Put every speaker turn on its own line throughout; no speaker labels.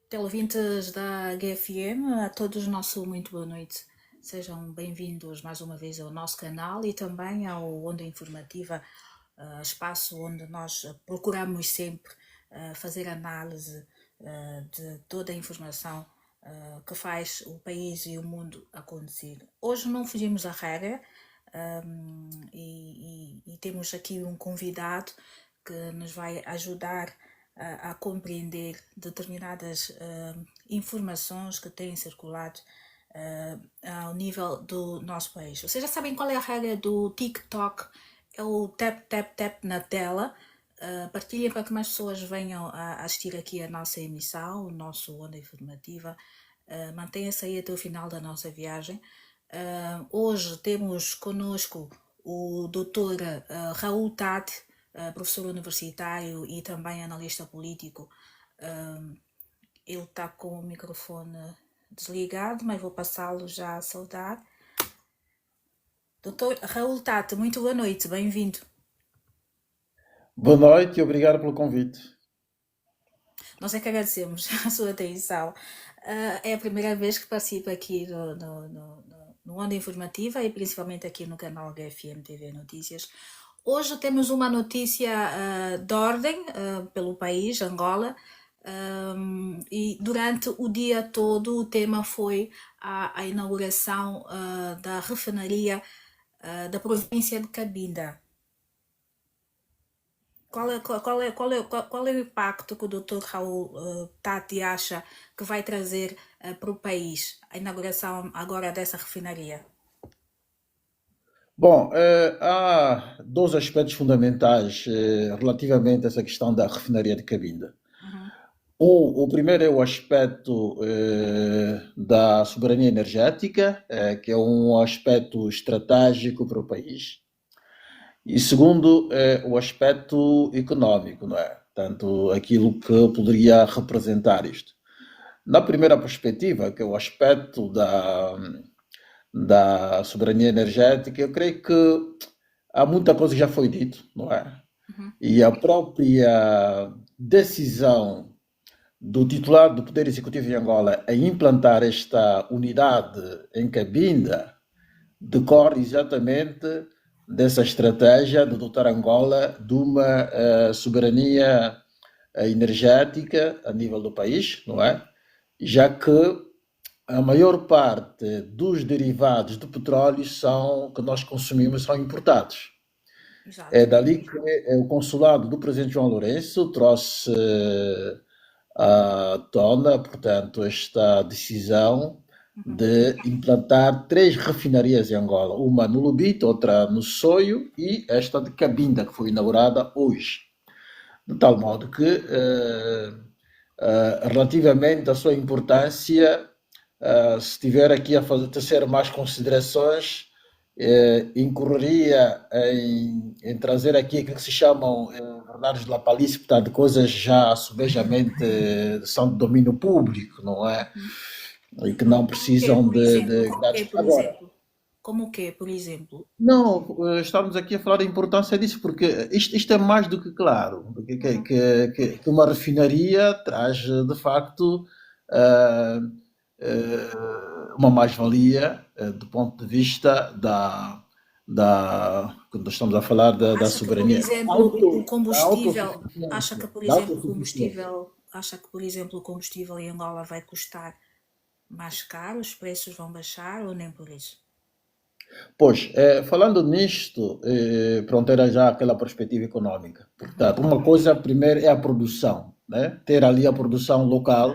Teleouvintes da HFM, a todos nosso muito boa noite. Sejam bem-vindos mais uma vez ao nosso canal e também ao Onda Informativa, espaço onde nós procuramos sempre fazer análise de toda a informação que faz o país e o mundo acontecer. Hoje não fugimos à regra e temos aqui um convidado que nos vai ajudar a compreender determinadas informações que têm circulado ao nível do nosso país. Vocês já sabem qual é a regra do TikTok? É o tap, tap, tap na tela. Partilhem para que mais pessoas venham a assistir aqui a nossa emissão, o nosso Onda Informativa. Mantenha-se aí até o final da nossa viagem. Hoje temos conosco o Dr. Raul Tate, professor universitário e também analista político. Ele está com o microfone desligado, mas vou passá-lo já a saudar. Dr. Raul Tate, muito boa noite, bem-vindo.
Boa noite e obrigado pelo convite.
Nós é que agradecemos a sua atenção. É a primeira vez que participo aqui no Onda Informativa e principalmente aqui no canal HFM TV Notícias. Hoje temos uma notícia de ordem pelo país, Angola, e durante o dia todo o tema foi a inauguração da refinaria da província de Cabinda. Qual é o impacto que o Dr. Raul Tate acha que vai trazer para o país a inauguração agora dessa refinaria?
Bom, há dois aspectos fundamentais relativamente a essa questão da refinaria de Cabinda. O primeiro é o aspecto da soberania energética, que é um aspecto estratégico para o país. E segundo é o aspecto económico, não é? Portanto, aquilo que poderia representar isto. Na primeira perspectiva, que é o aspecto da soberania energética, eu creio que há muita coisa que já foi dito, não é? E a própria decisão do titular do Poder Executivo em Angola em implantar esta unidade em Cabinda decorre exatamente dessa estratégia de dotar Angola de uma soberania energética a nível do país, não é? Já que a maior parte dos derivados do petróleo que nós consumimos são importados.
Exato.
É dali que o consulado do presidente João Lourenço trouxe à tona, portanto, esta decisão de implantar 3 refinarias em Angola, uma no Lubito, outra no Soio e esta de Cabinda, que foi inaugurada hoje. De tal modo que, relativamente à sua importância, se tiver aqui a tecer mais considerações, incorreria em trazer aqui aquilo que se chamam verdades de lapalice, portanto, coisas já subejamente são de domínio público, não é? E que não precisam de dados. Agora,
Como o quê, por exemplo?
não, estamos aqui a falar da importância disso, porque isto é mais do que claro, que uma refinaria traz, de facto, ah, uma mais-valia do ponto de vista quando estamos a falar da
Acha que, por
soberania,
exemplo, o
da
combustível,
autossuficiência, da autossuficiência.
acha que, por exemplo, o combustível em Angola vai custar mais caro, os preços vão baixar ou nem por isso?
Pois, falando nisto, pronto, era já aquela perspectiva econômica. Portanto, uma coisa primeiro é a produção, né? Ter ali a produção local,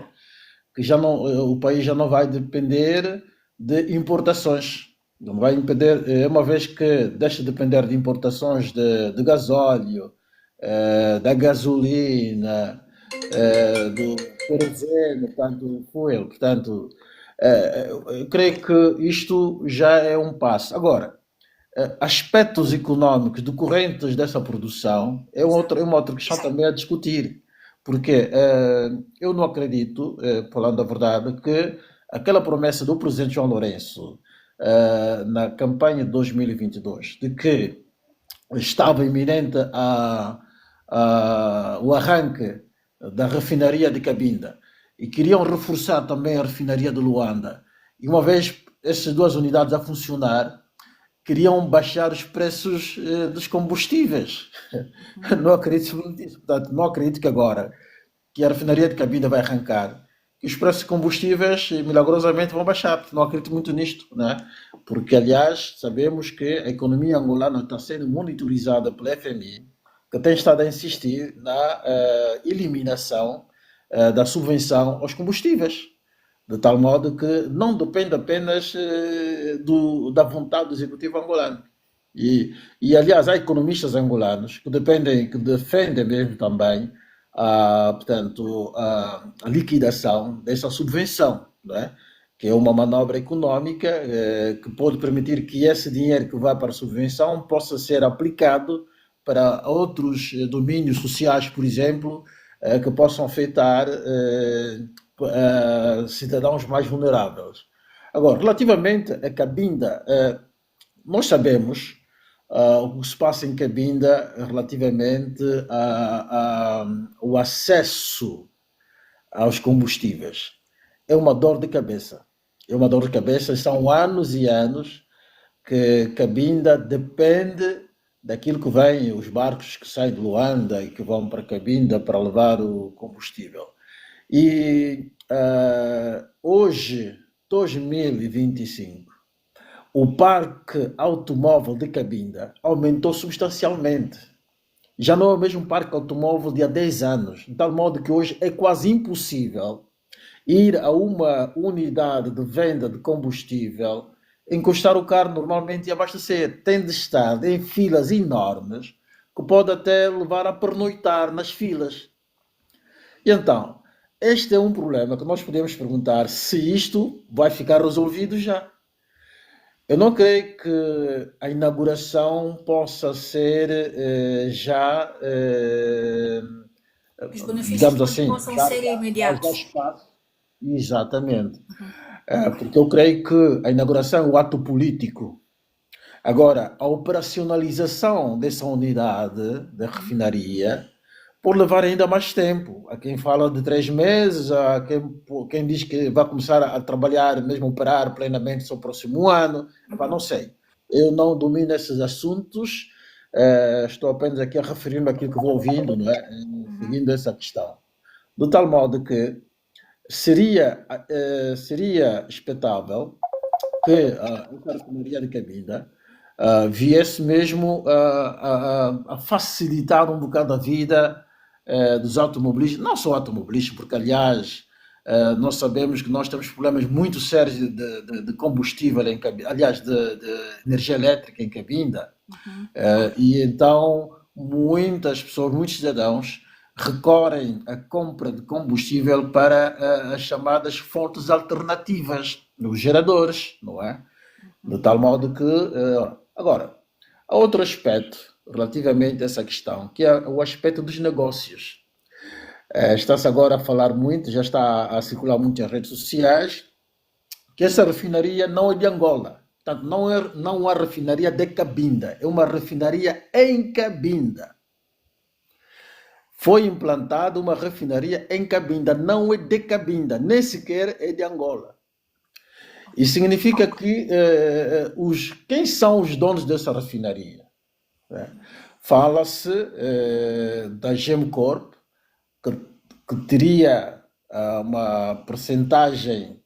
que já não, o país já não vai depender de importações. Não vai depender, uma vez que deixa de depender de importações de gasóleo, da gasolina, do querosene, portanto, do fuel, portanto, eu creio que isto já é um passo. Agora, aspectos económicos decorrentes dessa produção é uma outra questão também a discutir. Porque eu não acredito, falando a verdade, que aquela promessa do presidente João Lourenço na campanha de 2022, de que estava iminente o arranque da refinaria de Cabinda e queriam reforçar também a refinaria de Luanda. E uma vez essas duas unidades a funcionar, queriam baixar os preços dos combustíveis. Não acredito nisso. Portanto, não acredito que agora que a refinaria de Cabinda vai arrancar, que os preços de combustíveis milagrosamente vão baixar. Não acredito muito nisto, né? Porque, aliás, sabemos que a economia angolana está sendo monitorizada pela FMI, que tem estado a insistir na eliminação da subvenção aos combustíveis, de tal modo que não depende apenas da vontade do executivo angolano. Aliás, há economistas angolanos que defendem mesmo também portanto, a liquidação dessa subvenção, não é? Que é uma manobra econômica que pode permitir que esse dinheiro que vai para a subvenção possa ser aplicado para outros domínios sociais, por exemplo, que possam afetar cidadãos mais vulneráveis. Agora, relativamente a Cabinda, nós sabemos o que se passa em Cabinda relativamente ao acesso aos combustíveis. É uma dor de cabeça. É uma dor de cabeça. São anos e anos que Cabinda depende daquilo que vem, os barcos que saem de Luanda e que vão para Cabinda para levar o combustível. E hoje, 2025, o parque automóvel de Cabinda aumentou substancialmente. Já não é o mesmo parque automóvel de há 10 anos, de tal modo que hoje é quase impossível ir a uma unidade de venda de combustível, encostar o carro normalmente e abastecer. Tem de estar em filas enormes, que pode até levar a pernoitar nas filas. E então, este é um problema que nós podemos perguntar se isto vai ficar resolvido já. Eu não creio que a inauguração possa ser
Os benefícios
digamos assim,
possam ser
já
imediatos.
espaço. Exatamente. Porque eu creio que a inauguração é um ato político. Agora, a operacionalização dessa unidade da refinaria pode levar ainda mais tempo. Há quem fala de 3 meses, há quem diz que vai começar a trabalhar, mesmo operar plenamente só o próximo ano. Não sei. Eu não domino esses assuntos, estou apenas aqui a referir-me àquilo que vou ouvindo, não é? Seguindo essa questão. De tal modo que seria expectável que a refinaria de Cabinda viesse mesmo a facilitar um bocado a vida dos automobilistas, não só automobilistas, porque aliás nós sabemos que nós temos problemas muito sérios de combustível em Cabinda, aliás de energia elétrica em Cabinda, e então muitas pessoas, muitos cidadãos recorrem à compra de combustível para as chamadas fontes alternativas, nos geradores, não é? De tal modo que agora, há outro aspecto relativamente a essa questão, que é o aspecto dos negócios. Está-se agora a falar muito, já está a circular muito em redes sociais, que essa refinaria não é de Angola. Portanto, não é a refinaria de Cabinda, é uma refinaria em Cabinda. Foi implantada uma refinaria em Cabinda, não é de Cabinda, nem sequer é de Angola. Isso significa que quem são os donos dessa refinaria? Fala-se da Gemcorp, que teria uma percentagem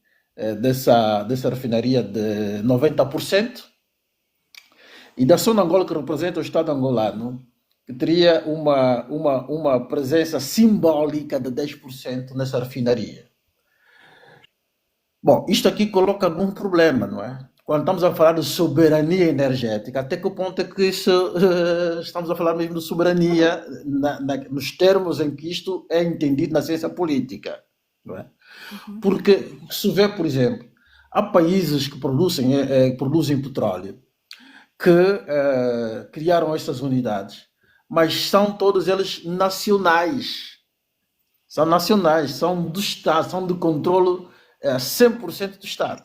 dessa refinaria de 90%, e da Sonangol, que representa o Estado angolano, que teria uma presença simbólica de 10% nessa refinaria. Bom, isto aqui coloca algum problema, não é? Quando estamos a falar de soberania energética, até que ponto é que estamos a falar mesmo de soberania nos termos em que isto é entendido na ciência política, não é? Porque se vê, por exemplo, há países que produzem petróleo, que criaram estas unidades, mas são todos eles nacionais. São nacionais, são do Estado, são de controle é 100% do Estado.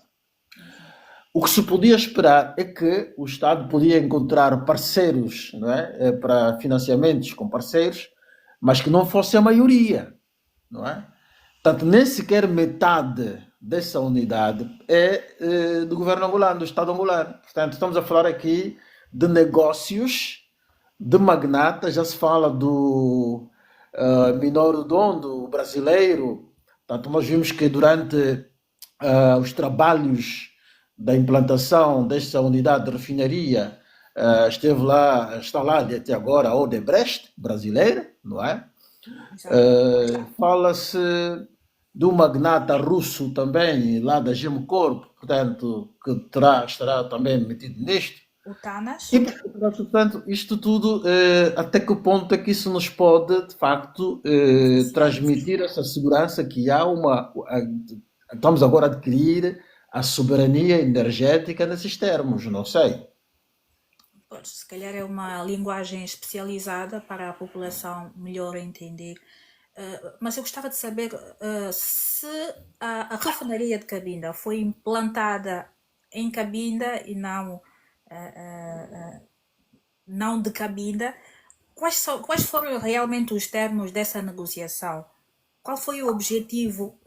O que se podia esperar é que o Estado podia encontrar parceiros, não é? Para financiamentos com parceiros, mas que não fosse a maioria, não é? Portanto, nem sequer metade dessa unidade é do governo angolano, do Estado angolano. Portanto, estamos a falar aqui de negócios, de magnatas, já se fala do Minoro Dondo, brasileiro. Portanto, nós vimos que durante os trabalhos da implantação desta unidade de refinaria, esteve lá, está lá até agora a Odebrecht, brasileira, não é?
Exato.
Fala-se do magnata russo também, lá da Gemcorp, portanto, que estará também metido nisto.
O Tanas,
E, portanto, isto tudo, até que ponto é que isso nos pode, de facto, transmitir essa segurança que há estamos agora a adquirir a soberania energética nesses termos, não sei.
pois, se calhar é uma linguagem especializada para a população melhor entender. Mas eu gostava de saber se a refinaria de Cabinda foi implantada em Cabinda e não de Cabinda. Quais foram realmente os termos dessa negociação? Qual foi o objetivo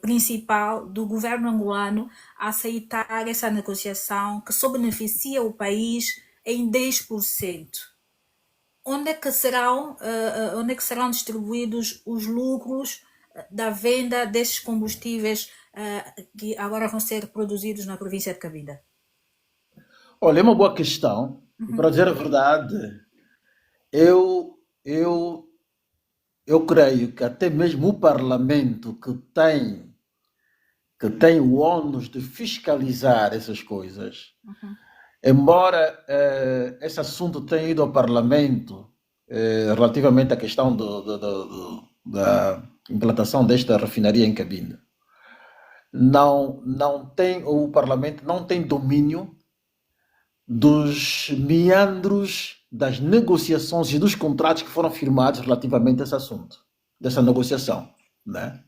principal do governo angolano a aceitar essa negociação que só beneficia o país em 10%? Onde é que serão distribuídos os lucros da venda desses combustíveis que agora vão ser produzidos na província de Cabinda?
Olha, é uma boa questão. E para dizer a verdade, eu, eu, eu creio que até mesmo o Parlamento que tem o ônus de fiscalizar essas coisas, embora esse assunto tenha ido ao Parlamento relativamente à questão da implantação desta refinaria em Cabinda, o Parlamento não tem domínio dos meandros das negociações e dos contratos que foram firmados relativamente a esse assunto, dessa negociação, né?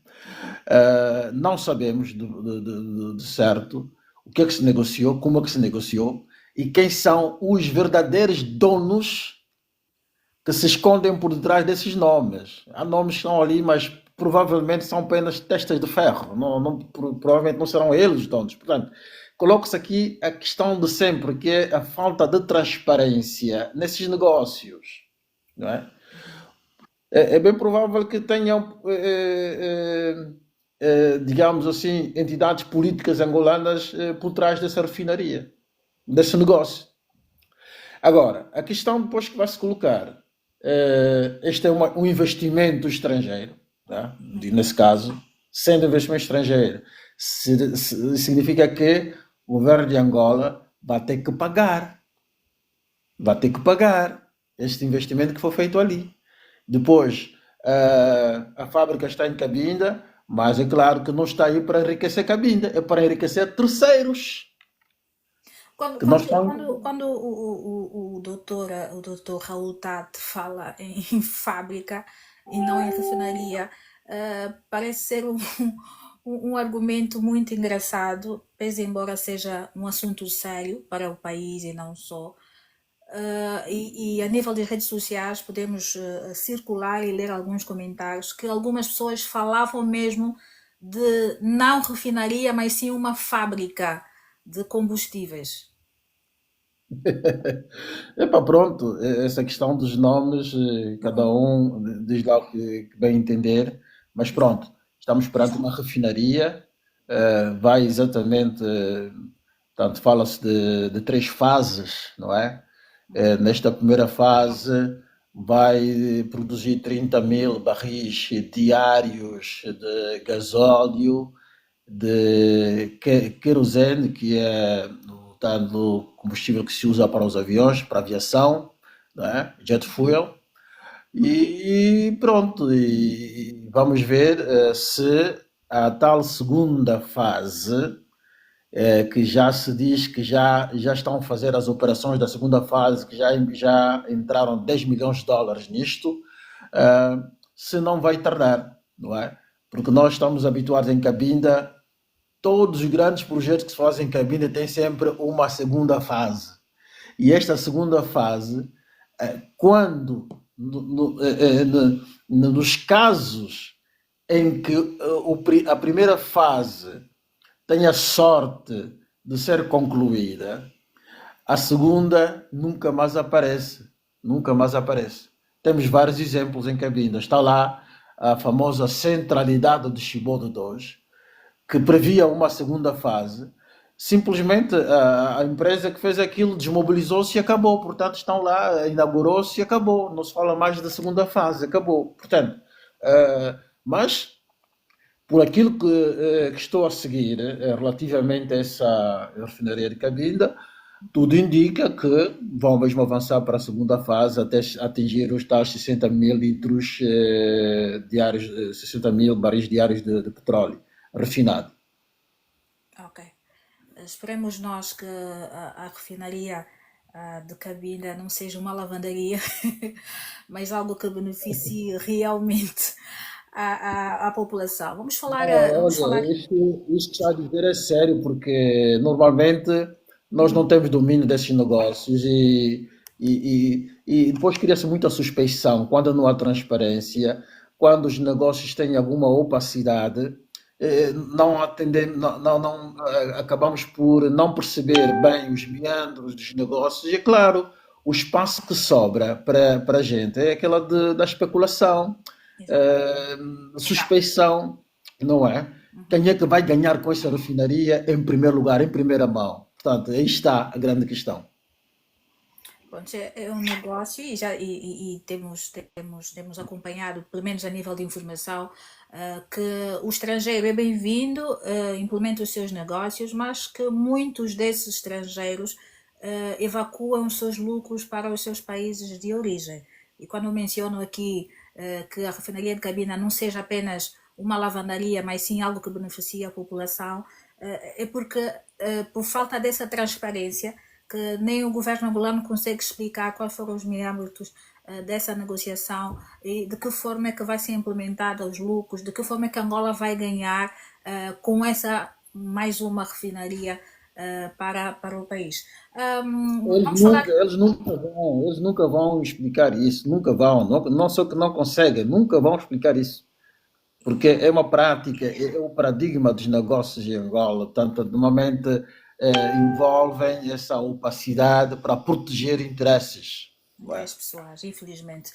Não sabemos de certo o que é que se negociou, como é que se negociou e quem são os verdadeiros donos que se escondem por detrás desses nomes. Há nomes que estão ali, mas provavelmente são apenas testas de ferro. Provavelmente não serão eles os donos. Portanto, coloca-se aqui a questão de sempre, que é a falta de transparência nesses negócios. Não é? É bem provável que tenham, digamos assim, entidades políticas angolanas por trás dessa refinaria, desse negócio. Agora, a questão depois que vai se colocar, este é um investimento estrangeiro, tá? E nesse caso, sendo investimento estrangeiro, significa que o governo de Angola vai ter que pagar este investimento que foi feito ali. Depois, a fábrica está em Cabinda, mas é claro que não está aí para enriquecer Cabinda, é para enriquecer terceiros.
Quando,
Que nós
quando,
estamos...
quando o doutor Raul Tate fala em fábrica e não em refinaria, parece ser um argumento muito engraçado, pese embora seja um assunto sério para o país e não só. E a nível de redes sociais podemos circular e ler alguns comentários que algumas pessoas falavam mesmo de não refinaria, mas sim uma fábrica de combustíveis.
Epá, pronto, essa questão dos nomes, cada um diz lá o que bem entender, mas pronto, estamos perante uma refinaria, vai exatamente, portanto, fala-se de três fases, não é? Nesta primeira fase vai produzir 30 mil barris diários de gasóleo, de querosene, que é o combustível que se usa para os aviões, para a aviação, não é? Jet fuel. E pronto, e vamos ver se a tal segunda fase, que já se diz que já estão a fazer as operações da segunda fase, que já entraram 10 milhões de dólares nisto, se não vai tardar, não é? Porque nós estamos habituados em Cabinda, todos os grandes projetos que se fazem em Cabinda têm sempre uma segunda fase. E esta segunda fase, quando, nos casos em que a primeira fase tenha sorte de ser concluída, a segunda nunca mais aparece. Nunca mais aparece. Temos vários exemplos em Cabinda. Está lá a famosa centralidade de Chibodo 2, que previa uma segunda fase. Simplesmente a empresa que fez aquilo desmobilizou-se e acabou. Portanto, estão lá, inaugurou-se e acabou. Não se fala mais da segunda fase, acabou. Portanto, mas por aquilo que estou a seguir relativamente a essa refinaria de Cabinda, tudo indica que vão mesmo avançar para a segunda fase até atingir os tais 60 mil litros diários, 60 mil barris diários de petróleo refinado.
Ok. Esperemos nós que a refinaria de Cabinda não seja uma lavandaria, mas algo que beneficie realmente a população. Vamos falar, vamos falar.
Olha, isto que está a dizer é sério, porque normalmente nós não temos domínio desses negócios e depois cria-se muita suspeição quando não há transparência, quando os negócios têm alguma opacidade, não atendemos, acabamos por não perceber bem os meandros dos negócios e, é claro, o espaço que sobra para a gente é aquela da especulação, suspeição, não é? Quem é que vai ganhar com essa refinaria em primeiro lugar, em primeira mão? Portanto, aí está a grande questão.
Pronto, é um negócio e temos acompanhado, pelo menos a nível de informação, que o estrangeiro é bem-vindo, implementa os seus negócios, mas que muitos desses estrangeiros evacuam os seus lucros para os seus países de origem. E quando eu menciono aqui que a refinaria de Cabina não seja apenas uma lavandaria, mas sim algo que beneficia a população, é porque, por falta dessa transparência, que nem o governo angolano consegue explicar quais foram os meandros dessa negociação e de que forma é que vai ser implementada os lucros, de que forma é que Angola vai ganhar com essa mais uma refinaria para o país. Vamos falar.
Eles nunca vão explicar isso, nunca vão, não só que não conseguem, nunca vão explicar isso. Porque é uma prática, é o paradigma dos negócios em Angola, tanto normalmente envolvem essa opacidade para proteger interesses. Não é?
Das pessoas, infelizmente.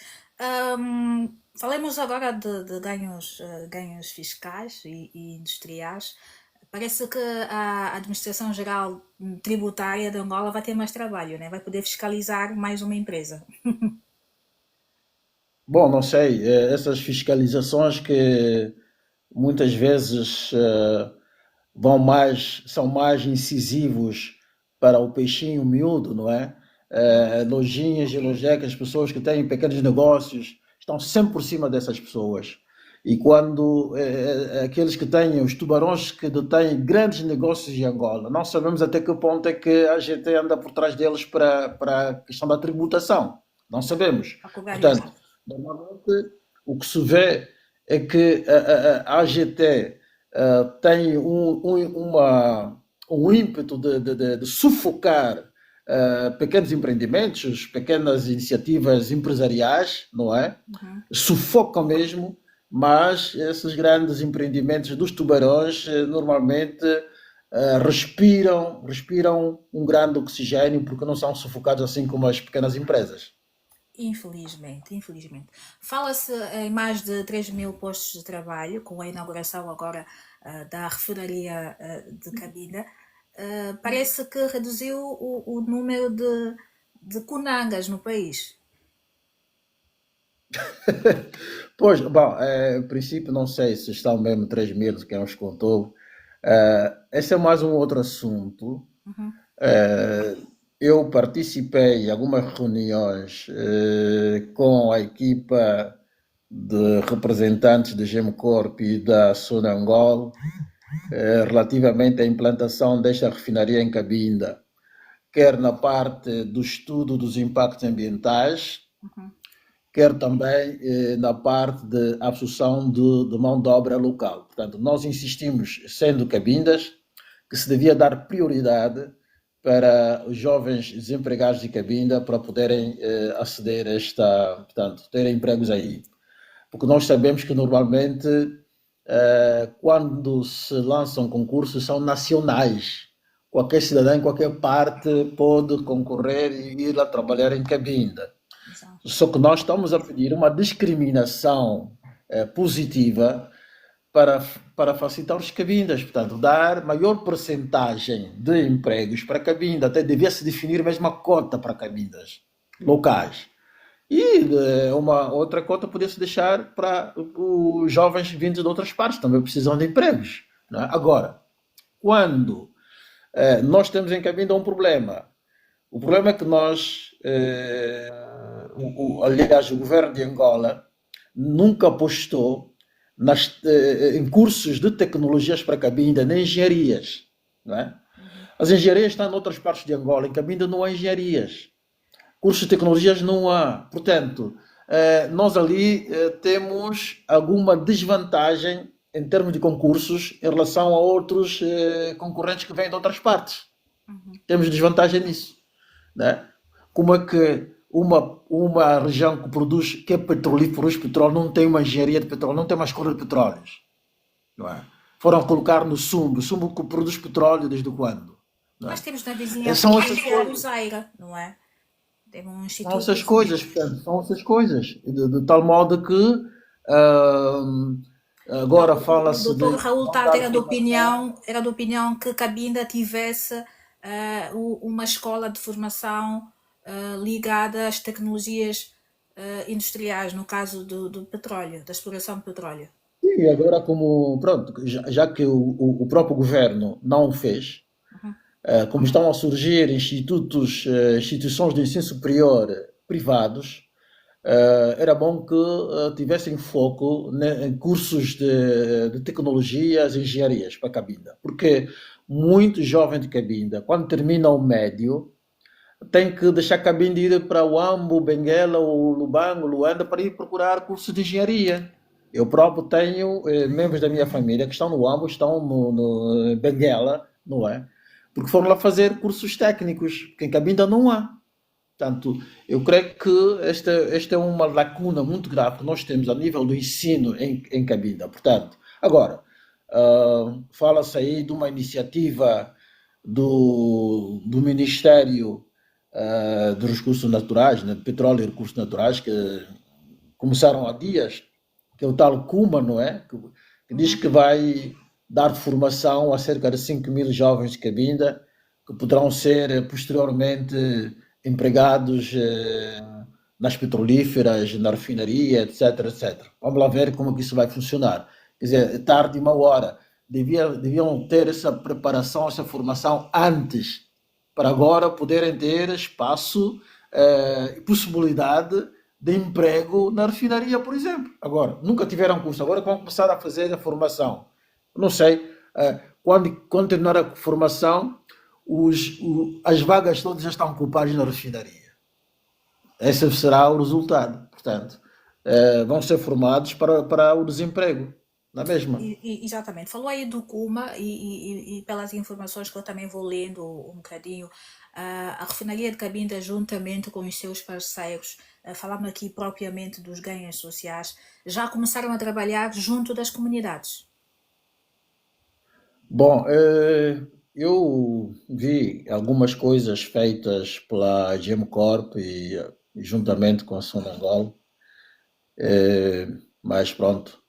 Falemos agora de ganhos, ganhos fiscais e industriais. Parece que a Administração Geral Tributária de Angola vai ter mais trabalho, né? Vai poder fiscalizar mais uma empresa.
Bom, não sei, essas fiscalizações que muitas vezes são mais incisivos para o peixinho miúdo, não é? Lojinhas e lojecas, pessoas que têm pequenos negócios, estão sempre por cima dessas pessoas. E quando aqueles que têm, os tubarões que detêm grandes negócios em Angola, não sabemos até que ponto é que a gente anda por trás deles para a questão da tributação. Não sabemos.
A cobrar
Portanto,
imposto.
normalmente o que se vê é que a AGT tem um ímpeto de sufocar pequenos empreendimentos, pequenas iniciativas empresariais, não é? Sufocam mesmo, mas esses grandes empreendimentos dos tubarões normalmente respiram um grande oxigênio porque não são sufocados assim como as pequenas empresas.
Infelizmente, infelizmente. Fala-se em mais de 3 mil postos de trabalho, com a inauguração agora da refinaria de Cabinda. Parece que reduziu o número de kunangas no país.
Pois, bom, em princípio não sei se estão mesmo 3 mil, quem os contou. Esse é mais um outro assunto. Eh, eu participei em algumas reuniões com a equipa de representantes da Gemcorp e da Sonangol relativamente à implantação desta refinaria em Cabinda, quer na parte do estudo dos impactos ambientais, quer também na parte de absorção de mão de obra local. Portanto, nós insistimos, sendo Cabindas, que se devia dar prioridade para os jovens desempregados de Cabinda para poderem aceder a esta, portanto, terem empregos aí. Porque nós sabemos que normalmente quando se lançam concursos são nacionais. Qualquer cidadão em qualquer parte pode concorrer e ir lá trabalhar em Cabinda.
Exato.
Só que nós estamos a pedir uma discriminação positiva para, para facilitar os cabindas, portanto, dar maior percentagem de empregos para cabinda, até devia se definir mesmo a cota para cabindas locais. E uma outra cota podia-se deixar para os jovens vindos de outras partes, também precisam de empregos. Não é? Agora, quando nós temos em cabinda um problema, o problema é que nós, aliás, o governo de Angola nunca apostou em cursos de tecnologias para Cabinda, nem engenharias. Não é? As engenharias estão em outras partes de Angola, em Cabinda não há engenharias. Cursos de tecnologias não há. Portanto, nós ali temos alguma desvantagem em termos de concursos em relação a outros concorrentes que vêm de outras partes. Temos desvantagem nisso. Né? Como é que uma região que produz, que é petrolífero, produz petróleo, não tem uma engenharia de petróleo, não tem uma escola de petróleos? Não é? Foram colocar no Sumbo que produz petróleo desde quando? Não é?
Mas temos na vizinhança
São essas
a
coisas.
Usaira, não é? Temos um
São
instituto.
essas coisas, portanto, são essas coisas. De tal modo que agora
O
fala-se de
doutor Raul
não
Tarte
dar formação.
era de opinião que Cabinda tivesse uma escola de formação ligada às tecnologias industriais, no caso do petróleo, da exploração de petróleo.
E agora, como, pronto, já que o próprio governo não o fez, como estão a surgir instituições de ensino superior privados, era bom que tivessem foco em cursos de tecnologias e engenharias para Cabinda, porque muitos jovens de Cabinda, quando terminam o médio, têm que deixar Cabinda e ir para o Ambo, Benguela, ou Lubango, Luanda, para ir procurar cursos de engenharia. Eu próprio tenho membros da minha família que estão no Ambo, estão no Benguela, não é? Porque foram lá fazer cursos técnicos, que em Cabinda não há. Portanto, eu creio que esta é uma lacuna muito grave que nós temos a nível do ensino em Cabinda. Portanto, agora, fala-se aí de uma iniciativa do Ministério dos Recursos Naturais, né, de Petróleo e Recursos Naturais, que começaram há dias, que é o tal Kuma, não é? Que diz que vai dar formação a cerca de 5.000 jovens de Cabinda, que poderão ser posteriormente empregados nas petrolíferas, na refinaria, etc, etc. Vamos lá ver como é que isso vai funcionar. Quer dizer, é tarde e uma hora. Deviam ter essa preparação, essa formação antes, para agora poderem ter espaço e possibilidade de emprego na refinaria, por exemplo. Agora, nunca tiveram curso, agora vão começar a fazer a formação. Não sei, quando terminar a formação, as vagas todas já estão ocupadas na refinaria. Esse será o resultado. Portanto, vão ser formados para o desemprego, não é mesmo?
Exatamente. Falou aí do Kuma e pelas informações que eu também vou lendo um bocadinho, a refinaria de Cabinda, juntamente com os seus parceiros, falando aqui propriamente dos ganhos sociais, já começaram a trabalhar junto das comunidades.
Bom, eu vi algumas coisas feitas pela Gemcorp e juntamente com a Sonangol, mas pronto,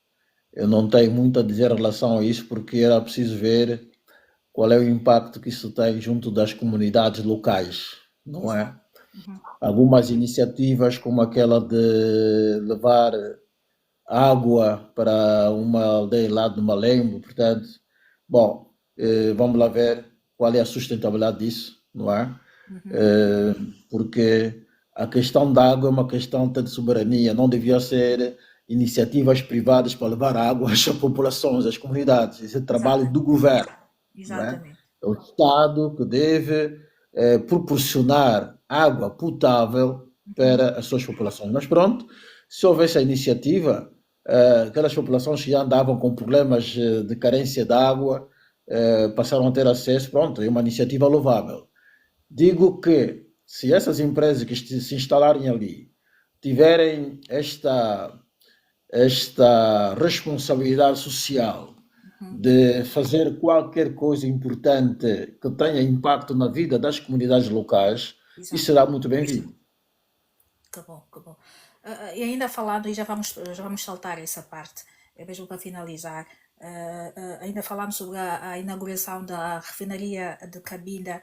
eu não tenho muito a dizer em relação a isso porque era preciso ver qual é o impacto que isso tem junto das comunidades locais, não é?
Exato. Uhum.
Algumas iniciativas como aquela de levar água para uma aldeia lá de Malembo, portanto, bom, vamos lá ver qual é a sustentabilidade disso, não é? Porque a questão da água é uma questão até de soberania, não devia ser iniciativas privadas para levar água às populações, às comunidades, esse é trabalho do
Exatamente.
governo, não é?
Exatamente.
É o Estado que deve proporcionar água potável para as suas populações. Mas pronto, Se houvesse a iniciativa, aquelas populações que já andavam com problemas de carência de água passaram a ter acesso, pronto, é uma iniciativa louvável. Digo que se essas empresas que se instalarem ali tiverem esta responsabilidade social
Uhum.
de fazer qualquer coisa importante que tenha impacto na vida das comunidades locais, isso
Exato.
será muito bem-vindo.
Que bom, que bom. E ainda falando, e já vamos saltar essa parte, é mesmo para finalizar, ainda falando sobre a inauguração da refinaria de Cabinda,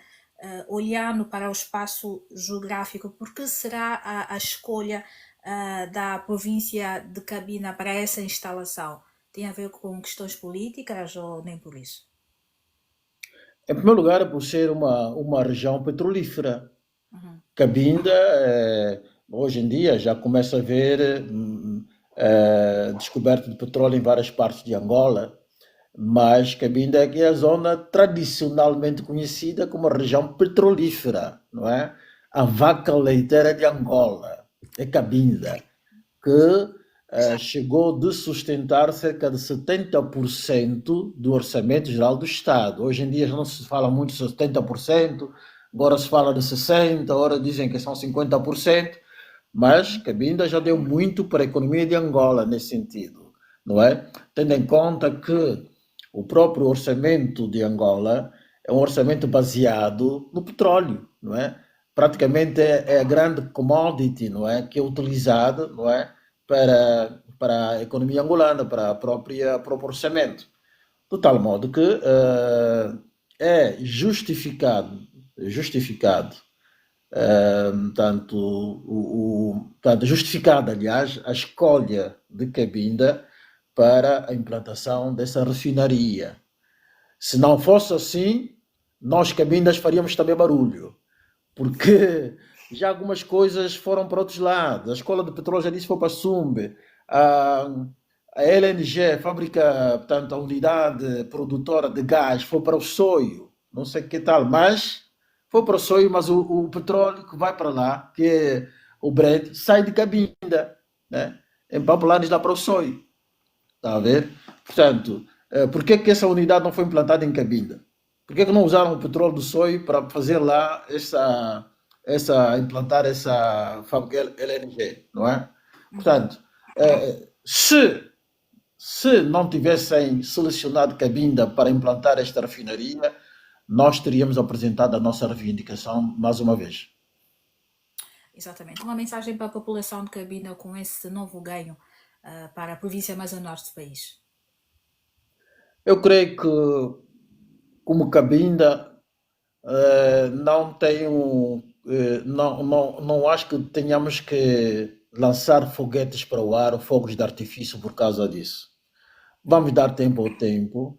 olhando para o espaço geográfico, por que será a escolha da província de Cabinda para essa instalação? Tem a ver com questões políticas ou nem por isso?
Em primeiro lugar, é por ser uma região petrolífera.
Uhum.
Cabinda, hoje em dia, já começa a haver descoberta de petróleo em várias partes de Angola, mas Cabinda é que é a zona tradicionalmente conhecida como a região petrolífera, não é? A vaca leiteira de Angola é Cabinda, que chegou de sustentar cerca de 70% do orçamento geral do Estado. Hoje em dia já não se fala muito de 70%, agora se fala de 60%, agora dizem que são 50%, mas Cabinda já deu muito para a economia de Angola nesse sentido, não é? Tendo em conta que o próprio orçamento de Angola é um orçamento baseado no petróleo, não é? Praticamente é a grande commodity, não é, que é utilizada, não é, para a economia angolana, para a próprio orçamento. De tal modo que é justificado, tanto justificada, aliás, a escolha de Cabinda para a implantação dessa refinaria. Se não fosse assim, nós Cabindas faríamos também barulho, porque já algumas coisas foram para outros lados. A escola de petróleo já disse que foi para Sumbe. A, a LNG, a fábrica, portanto, a unidade produtora de gás, foi para o Soio. Não sei que tal, mas foi para o Soio, mas o petróleo que vai para lá, que é o Brent, sai de Cabinda, né? Em Pampulanes lá para o Soio. Está a ver? Portanto, por que essa unidade não foi implantada em Cabinda? Por que não usaram o petróleo do soio para fazer lá implantar essa fábrica LNG, não é?
Uhum.
Portanto, se não tivessem selecionado Cabinda para implantar esta refinaria, nós teríamos apresentado a nossa reivindicação mais uma vez.
Exatamente. Uma mensagem para a população de Cabinda com esse novo ganho para a província mais a norte do país.
Eu creio que, como Cabinda, não tenho, não acho que tenhamos que lançar foguetes para o ar ou fogos de artifício por causa disso. Vamos dar tempo ao tempo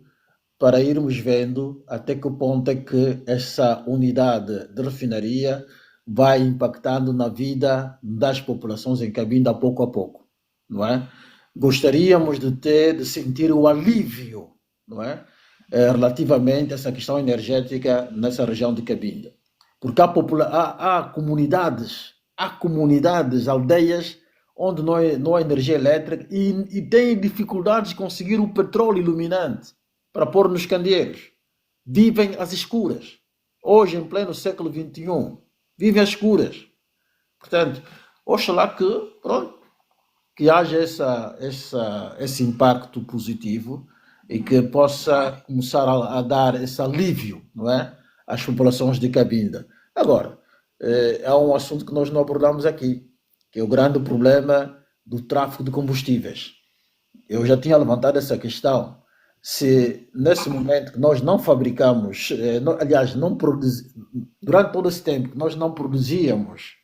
para irmos vendo até que ponto é que essa unidade de refinaria vai impactando na vida das populações em Cabinda pouco a pouco, não é? Gostaríamos de sentir o alívio, não é? Relativamente a essa questão energética nessa região de Cabinda. Porque há comunidades, aldeias, onde não há energia elétrica e têm dificuldades de conseguir o petróleo iluminante para pôr nos candeeiros. Vivem às escuras. Hoje, em pleno século XXI, vivem às escuras. Portanto, oxalá que, pronto, que haja esse impacto positivo e que possa começar a dar esse alívio, não é, às populações de Cabinda. Agora, há um assunto que nós não abordamos aqui, que é o grande problema do tráfico de combustíveis. Eu já tinha levantado essa questão. Se nesse momento que nós não fabricamos, aliás, não durante todo esse tempo que nós não produzíamos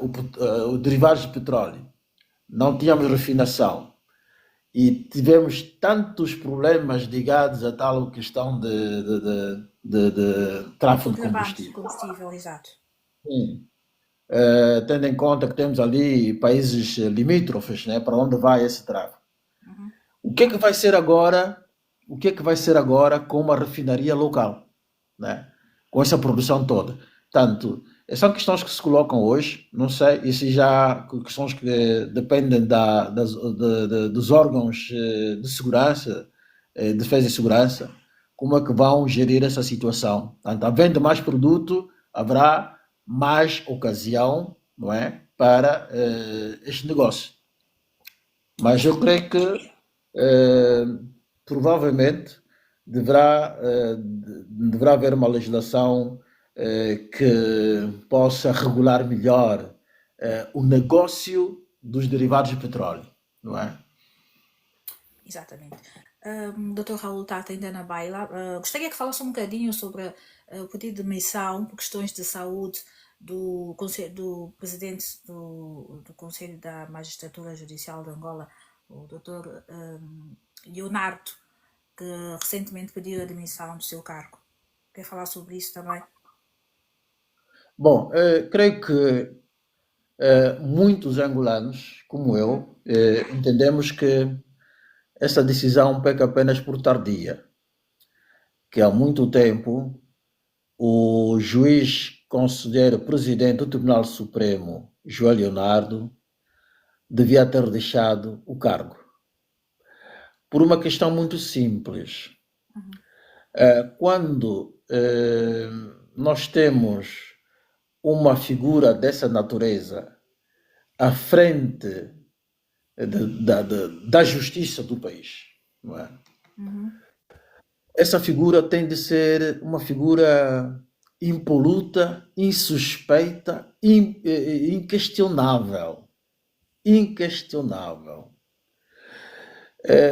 o derivados de petróleo, não tínhamos refinação e tivemos tantos problemas ligados a tal questão de tráfego de
Contrabando de
combustível.
combustível, exato.
Sim. Tendo em conta que temos ali países limítrofes, né, para onde vai esse tráfego.
Uhum.
O que é que vai ser agora? O que é que vai ser agora com uma refinaria local, né? Com essa produção toda? Tanto São questões que se colocam hoje, não sei, e se já questões que dependem dos órgãos de segurança, defesa e segurança, como é que vão gerir essa situação. Portanto, havendo mais produto, haverá mais ocasião, não é, para este negócio. Mas eu creio que eh, provavelmente deverá haver uma legislação que possa regular melhor o negócio dos derivados de petróleo, não é?
Exatamente. Dr. Raul Tata ainda na baila. Gostaria que falasse um bocadinho sobre o pedido de demissão por questões de saúde do presidente do Conselho da Magistratura Judicial de Angola, o Dr. Leonardo, que recentemente pediu a demissão do seu cargo. Quer falar sobre isso também?
Bom, creio que muitos angolanos, como eu, entendemos que essa decisão peca apenas por tardia, que há muito tempo o juiz conselheiro presidente do Tribunal Supremo, João Leonardo, devia ter deixado o cargo. Por uma questão muito simples. Quando nós temos uma figura dessa natureza à frente da justiça do país, não é? Essa figura tem de ser uma figura impoluta, insuspeita, inquestionável. Inquestionável.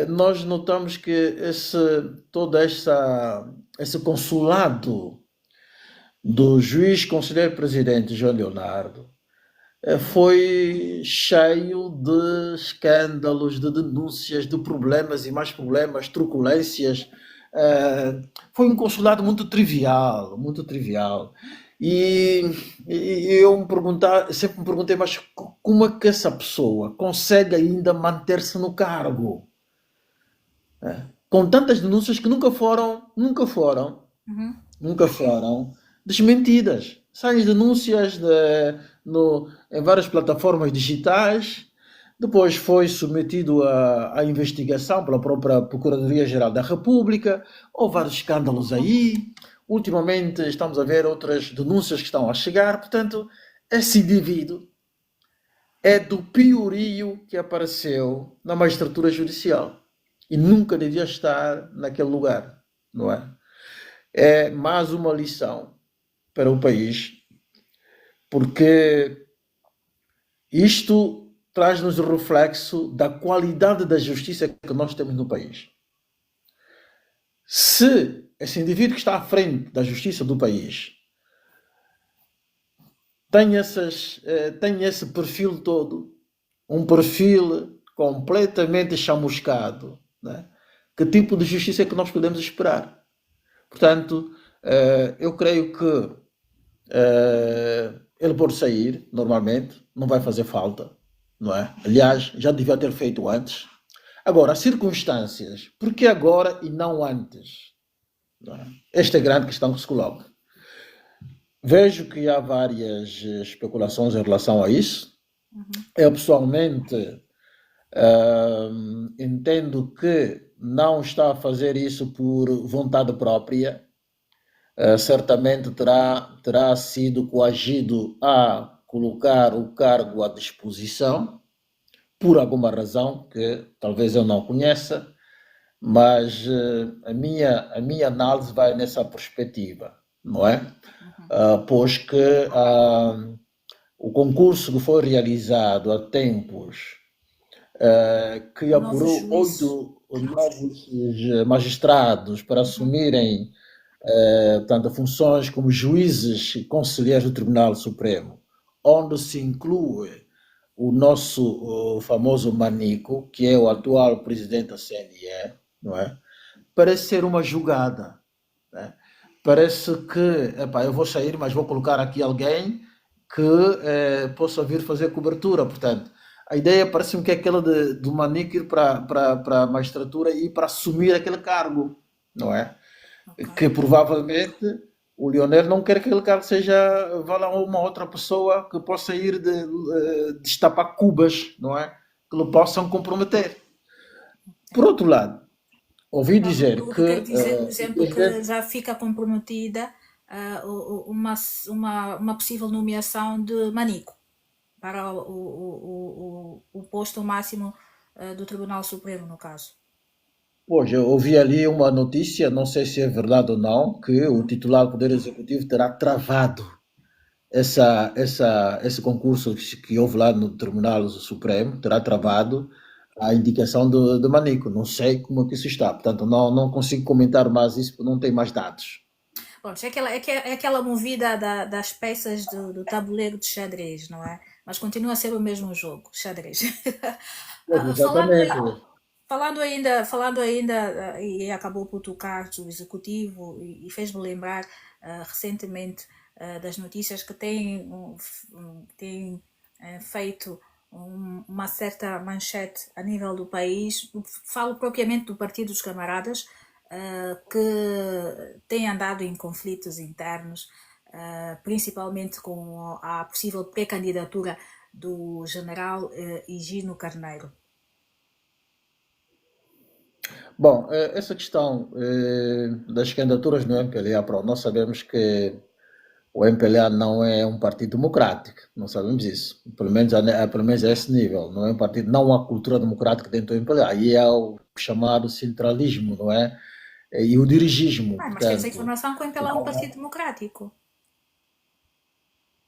Nós notamos que esse consulado do juiz conselheiro presidente João Leonardo foi cheio de escândalos, de denúncias, de problemas e mais problemas, truculências. Foi um consulado muito trivial, muito trivial. E, sempre me perguntei, mas como é que essa pessoa consegue ainda manter-se no cargo? Com tantas denúncias que nunca foram desmentidas. Saem denúncias em várias plataformas digitais, depois foi submetido à investigação pela própria Procuradoria-Geral da República, houve vários escândalos aí, ultimamente estamos a ver outras denúncias que estão a chegar, portanto, esse indivíduo é do piorio que apareceu na magistratura judicial e nunca devia estar naquele lugar, não é? É mais uma lição para o país, porque isto traz-nos o reflexo da qualidade da justiça que nós temos no país. Se esse indivíduo que está à frente da justiça do país tem esse perfil todo, um perfil completamente chamuscado, né? Que tipo de justiça é que nós podemos esperar? Portanto, eu creio que ele pode sair normalmente, não vai fazer falta, não é? Aliás, já devia ter feito antes. Agora, as circunstâncias, por que agora e não antes? Não é? Esta é a grande questão que se coloca. Vejo que há várias especulações em relação a isso. Eu pessoalmente entendo que não está a fazer isso por vontade própria. Certamente terá sido coagido a colocar o cargo à disposição, por alguma razão que talvez eu não conheça, mas a minha análise vai nessa perspectiva, não é? Pois que o concurso que foi realizado há tempos, que apurou 8 novos magistrados para assumirem portanto, funções como juízes e conselheiros do Tribunal Supremo, onde se inclui o nosso famoso Manico, que é o atual presidente da CNE, não é? Parece ser uma jogada, né? Parece que, eu vou sair, mas vou colocar aqui alguém que possa vir fazer cobertura. Portanto, a ideia parece-me que é aquela do Manico ir para a magistratura e para assumir aquele cargo, não é?
Ok.
Que provavelmente o Lionel não quer que aquele carro seja, vá lá uma outra pessoa que possa ir destapar cubas, não é? Que lhe possam comprometer. Por outro lado, ouvi
Então,
dizer
o que
que
quer dizer, por
o
exemplo, que
presidente.
já fica comprometida uma possível nomeação de Manico para o posto máximo do Tribunal Supremo, no caso.
Pois, eu ouvi ali uma notícia, não sei se é verdade ou não, que o titular do Poder Executivo terá travado esse concurso que houve lá no Tribunal Supremo, terá travado a indicação de Manico. Não sei como é que isso está, portanto, não consigo comentar mais isso, porque não tem mais dados.
Pronto, é aquela movida das peças do tabuleiro de xadrez, não é? Mas continua a ser o mesmo jogo, xadrez.
Pois,
Falando,
exatamente.
falando ainda, e acabou por tocar o executivo e fez-me lembrar recentemente das notícias que têm feito uma certa manchete a nível do país. Falo propriamente do Partido dos Camaradas, que tem andado em conflitos internos, principalmente com a possível pré-candidatura do general Higino Carneiro.
Bom, essa questão das candidaturas no MPLA, pronto, nós sabemos que o MPLA não é um partido democrático, não sabemos isso. Pelo menos a esse nível, não é um partido, não há cultura democrática dentro do MPLA. E é o chamado centralismo, não é? E o dirigismo,
Mas temos a
portanto.
informação que o MPLA é um partido democrático.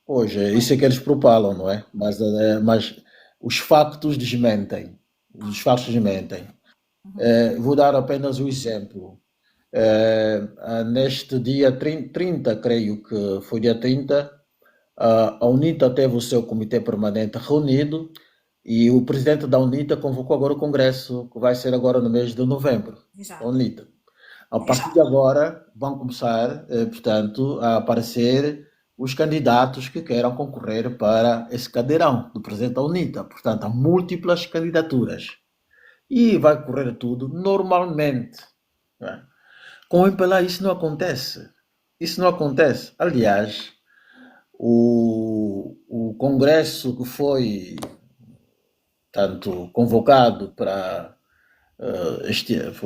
Hoje,
Não
isso
é?
é que eles propalam, não é? Mas os factos desmentem. Os factos desmentem. Vou dar apenas um exemplo. Neste dia 30, creio que foi dia 30, a UNITA teve o seu comitê permanente reunido e o presidente da UNITA convocou agora o congresso, que vai ser agora no mês de novembro, da
Exato.
UNITA. A partir de agora vão começar, portanto, a aparecer os candidatos que queiram concorrer para esse cadeirão do presidente da UNITA. Portanto, há múltiplas candidaturas. E vai correr tudo normalmente. Não é? Com o MPLA isso não acontece. Isso não acontece. Aliás, o congresso que foi tanto convocado para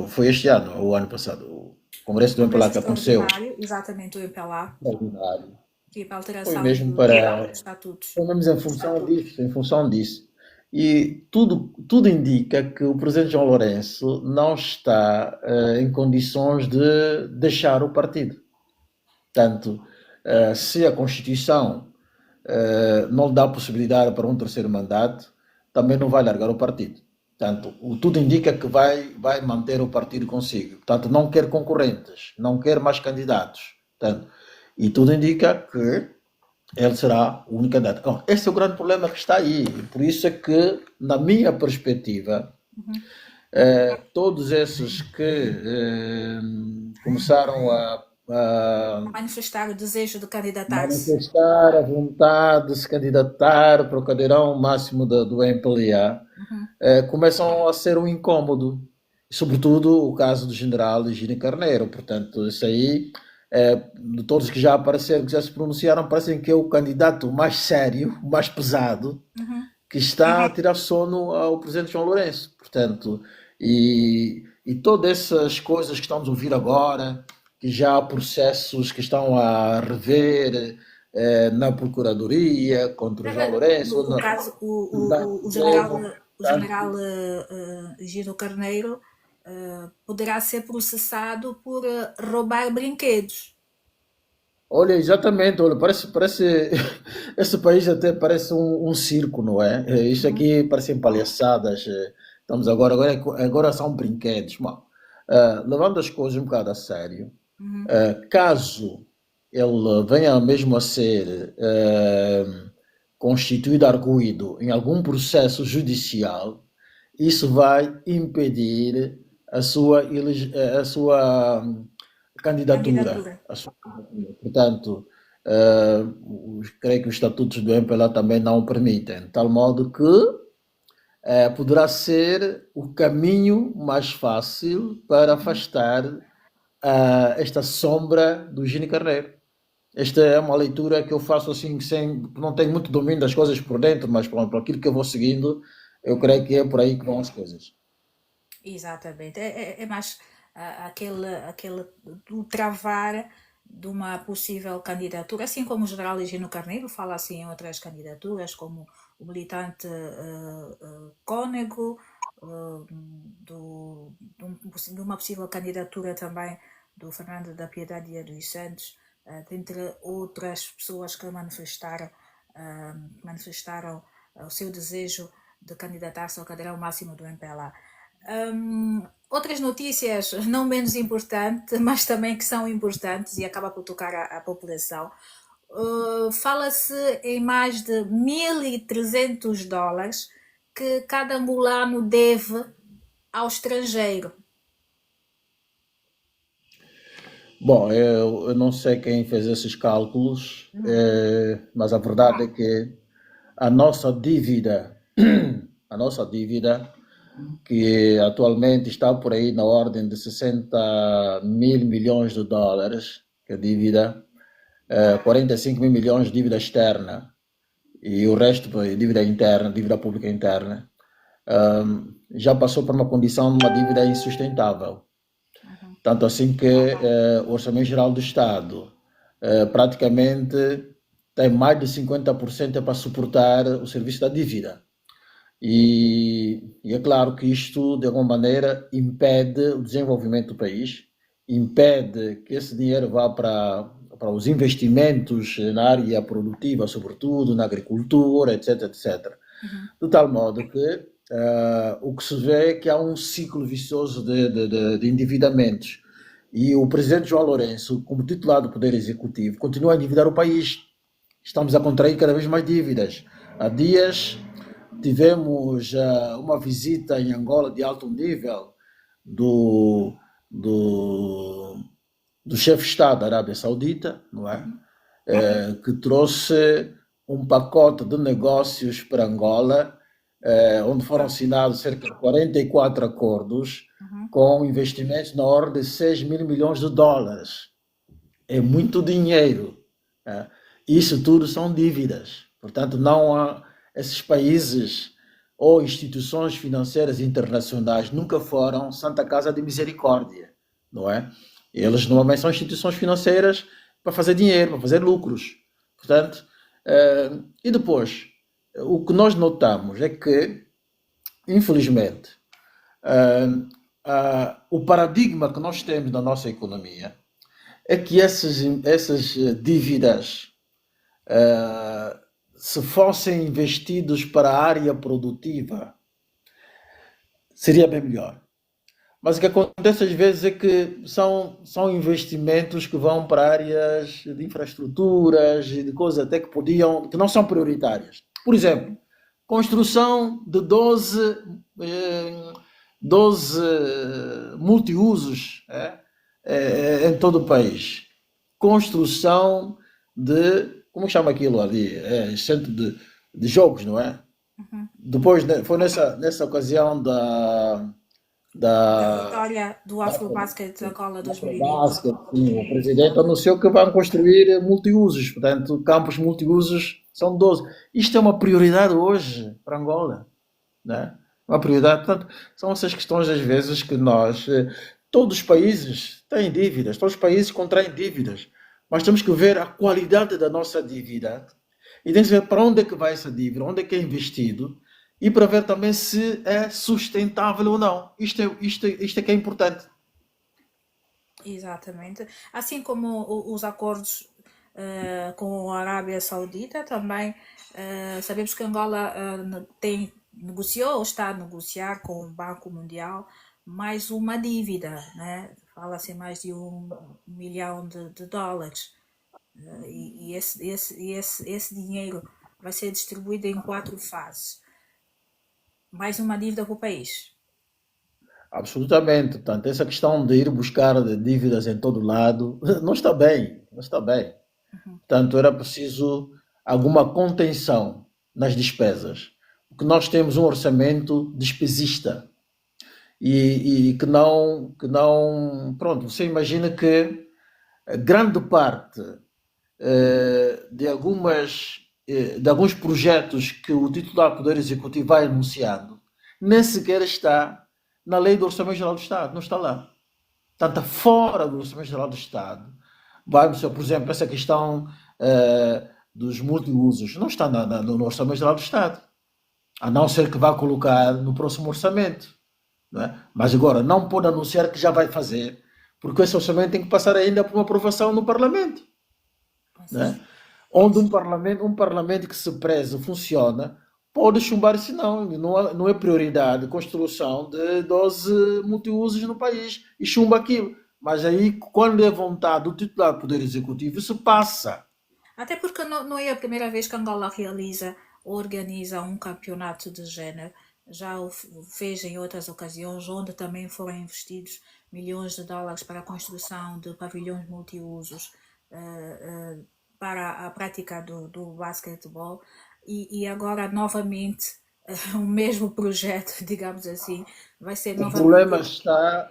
foi este ano, ou o ano passado, o congresso do MPLA
Congresso
que aconteceu,
extraordinário, exatamente o MPLA,
extraordinário.
tipo a
Foi
alteração
mesmo
dos
para.
estatutos.
Foi mesmo em função disso, em função disso. E tudo indica que o presidente João Lourenço não está em condições de deixar o partido. Portanto, se a Constituição não lhe dá possibilidade para um terceiro mandato, também não vai largar o partido. Portanto, tudo indica que vai manter o partido consigo. Portanto, não quer concorrentes, não quer mais candidatos. Portanto, e tudo indica que ele será o único candidato. Então, esse é o grande problema que está aí. Por isso é que, na minha perspectiva, todos esses que começaram a
Manifestar o desejo de candidatar-se.
manifestar a vontade de se candidatar para o cadeirão máximo do MPLA, começam a ser um incômodo. Sobretudo o caso do general Higino Carneiro. Portanto, isso aí, de todos que já apareceram, que já se pronunciaram, parecem que é o candidato mais sério, mais pesado, que está a tirar sono ao presidente João Lourenço. Portanto, e todas essas coisas que estamos a ouvir agora, que já há processos que estão a rever na Procuradoria contra o João Lourenço,
No caso,
na
o general Gino Carneiro poderá ser processado por roubar brinquedos.
olha, exatamente, olha, parece, esse país até parece um circo, não é? Isso aqui parecem palhaçadas. Estamos agora são brinquedos. Bom, levando as coisas um bocado a sério, caso ele venha mesmo a ser constituído arguido em algum processo judicial, isso vai impedir a sua candidatura.
Candidatura.
Portanto, creio que os estatutos do MPLA também não permitem, de tal modo que poderá ser o caminho mais fácil para afastar esta sombra do Gini Carneiro. Esta é uma leitura que eu faço assim, sem, não tenho muito domínio das coisas por dentro, mas pronto, aquilo que eu vou seguindo, eu creio que é por aí que vão as coisas.
Exatamente. É mais aquele do travar de uma possível candidatura, assim como o general Higino Carneiro fala assim em outras candidaturas, como o militante Cônego, de uma possível candidatura também do Fernando da Piedade e dos Santos, dentre outras pessoas que manifestaram o seu desejo de candidatar-se ao cadeirão máximo do MPLA. Outras notícias não menos importantes, mas também que são importantes e acaba por tocar a população. Fala-se em mais de US$ 1.300 que cada angolano deve ao estrangeiro.
Bom, eu não sei quem fez esses cálculos, mas a verdade é que a nossa dívida, a nossa dívida, que atualmente está por aí na ordem de 60 mil milhões de dólares, que é a dívida, 45 mil milhões de dívida externa e o resto foi dívida interna, dívida pública interna, já passou por uma condição de uma dívida insustentável.
Uhum.
Tanto assim que o Orçamento Geral do Estado praticamente tem mais de 50% para suportar o serviço da dívida. E é claro que isto, de alguma maneira, impede o desenvolvimento do país, impede que esse dinheiro vá para os investimentos na área produtiva, sobretudo na agricultura, etc, etc.
Uhum.
De tal modo que o que se vê é que há um ciclo vicioso de endividamentos. E o presidente João Lourenço, como titular do Poder Executivo, continua a endividar o país. Estamos a contrair cada vez mais dívidas. Há dias tivemos uma visita em Angola de alto nível do, do, do chefe de Estado da Arábia Saudita, não é? Que trouxe um pacote de negócios para Angola, onde foram assinados cerca de 44 acordos
Uhum.
com investimentos na ordem de 6 mil milhões de dólares. É muito dinheiro. Né? Isso tudo são dívidas. Portanto, não há esses países ou instituições financeiras internacionais nunca foram Santa Casa de Misericórdia, não é? Eles normalmente são instituições financeiras para fazer dinheiro, para fazer lucros. Portanto, e depois, o que nós notamos é que, infelizmente, o paradigma que nós temos na nossa economia é que essas dívidas, se fossem investidos para a área produtiva, seria bem melhor. Mas o que acontece às vezes é que são investimentos que vão para áreas de infraestruturas e de coisas até que não são prioritárias. Por exemplo, construção de 12 multiusos em todo o país. Construção de, como chama aquilo ali? Centro de jogos, não é?
Uhum.
Depois, foi nessa ocasião
Da
da,
vitória do
da,
Afrobasket Angola
da
2020.
Afrobasket, sim, o presidente anunciou que vão construir multiusos, portanto, campos multiusos são 12. Isto é uma prioridade hoje para Angola, né? Uma prioridade. Portanto, são essas questões, às vezes, que todos os países têm dívidas, todos os países contraem dívidas, mas temos que ver a qualidade da nossa dívida e temos que ver para onde é que vai essa dívida, onde é que é investido e para ver também se é sustentável ou não. Isto é que é importante.
Exatamente. Assim como os acordos com a Arábia Saudita, também sabemos que Angola negociou ou está a negociar com o Banco Mundial mais uma dívida, né? Fala-se em mais de US$ 1 milhão de dólares. E esse dinheiro vai ser distribuído em 4 fases. Mais uma dívida para o país.
Absolutamente. Portanto, essa questão de ir buscar dívidas em todo lado não está bem, não está bem.
Uhum.
Portanto, era preciso alguma contenção nas despesas. Porque nós temos um orçamento despesista e que não, pronto, você imagina que grande parte de alguns projetos que o titular do Poder Executivo vai anunciando, nem sequer está na lei do Orçamento Geral do Estado, não está lá. Está fora do Orçamento Geral do Estado. Vai, por exemplo, essa questão dos multiusos, não está no Orçamento Geral do Estado, a não ser que vá colocar no próximo orçamento. Não é? Mas agora, não pode anunciar que já vai fazer, porque esse orçamento tem que passar ainda por uma aprovação no Parlamento. Né? Onde um parlamento que se preze funciona, pode chumbar isso não é prioridade a construção de 12 multiusos no país e chumba aquilo. Mas aí, quando é vontade do titular do Poder Executivo, isso passa.
Até porque não é a primeira vez que Angola realiza ou organiza um campeonato de género. Já o fez em outras ocasiões, onde também foram investidos milhões de dólares para a construção de pavilhões multiusos para a prática do basquetebol. E agora, novamente, o mesmo projeto, digamos assim, vai ser novamente.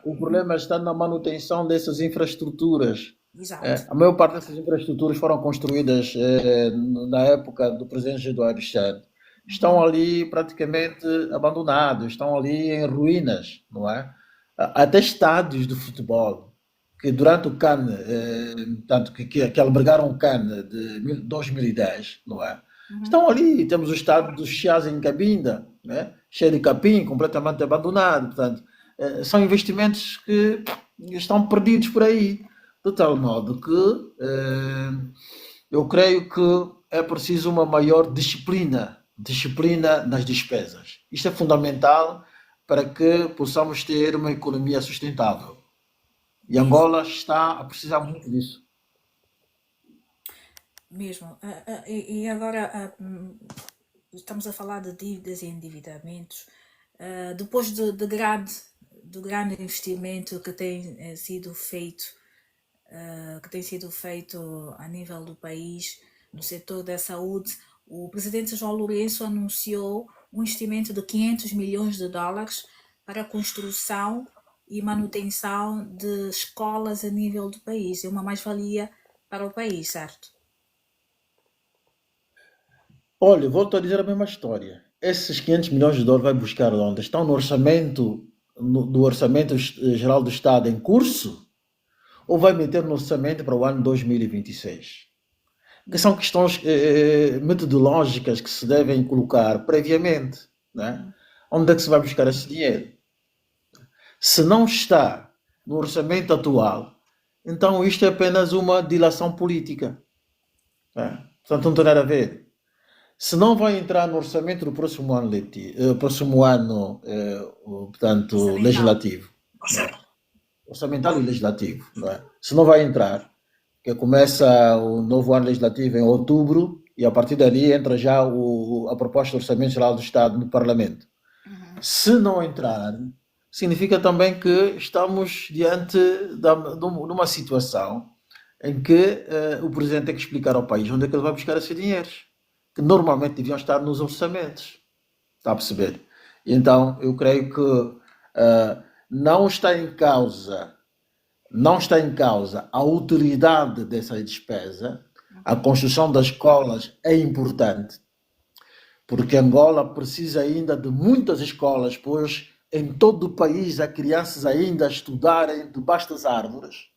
O problema está na manutenção dessas infraestruturas.
Exato.
A maior parte dessas infraestruturas foram construídas na época do presidente Eduardo Santos. Estão
Uhum.
ali praticamente abandonados, estão ali em ruínas, não é? Até estádios de futebol, que durante o CAN, tanto que albergaram o CAN de 2010, não é?
Uhum.
Estão ali, temos o estádio dos Chás em Cabinda, né? Cheio de capim, completamente abandonado. Portanto, são investimentos que estão perdidos por aí, de tal modo que eu creio que é preciso uma maior disciplina nas despesas. Isto é fundamental para que possamos ter uma economia sustentável. E
Mesmo,
Angola está a precisar muito disso.
mesmo. E agora estamos a falar de dívidas e endividamentos. Depois do grande investimento que tem sido feito, a nível do país, no setor da saúde, o presidente João Lourenço anunciou um investimento de 500 milhões de dólares para a construção e manutenção de escolas a nível do país. É uma mais-valia para o país, certo?
Olha, volto a dizer a mesma história. Esses 500 milhões de dólares vai buscar onde? Estão no orçamento, do orçamento geral do Estado em curso? Ou vai meter no orçamento para o ano 2026? Que são questões metodológicas que se devem colocar previamente. Né? Onde é que se vai buscar esse dinheiro? Se não está no orçamento atual, então isto é apenas uma dilação política. Né? Portanto, não tem nada a ver. Se não vai entrar no orçamento do próximo ano, próximo ano portanto,
Orçamental.
legislativo, não é? Orçamental e legislativo, não é? Se não vai entrar, que começa o novo ano legislativo em outubro e a partir dali entra já a proposta do Orçamento Geral do Estado no Parlamento.
Uhum.
Se não entrar, significa também que estamos diante de uma situação em que o Presidente tem que explicar ao país onde é que ele vai buscar esses dinheiros, que normalmente deviam estar nos orçamentos. Está a perceber? Então, eu creio que não está em causa, não está em causa a utilidade dessa despesa. A construção das escolas é importante, porque Angola precisa ainda de muitas escolas, pois em todo o país há crianças ainda a estudarem debaixo das árvores,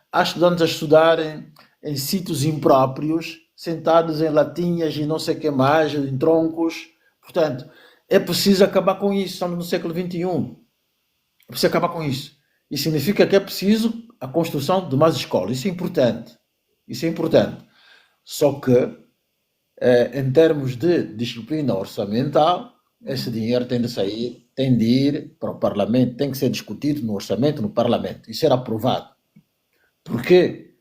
há estudantes a estudarem em sítios impróprios, sentados em latinhas e não sei o que mais, em troncos. Portanto, é preciso acabar com isso. Estamos no século XXI. É preciso acabar com isso. Isso significa que é preciso a construção de mais escolas. Isso é importante. Isso é importante. Só que, em termos de disciplina orçamental, esse dinheiro tem de sair, tem de ir para o Parlamento, tem que ser discutido no orçamento, no Parlamento, e ser aprovado. Porque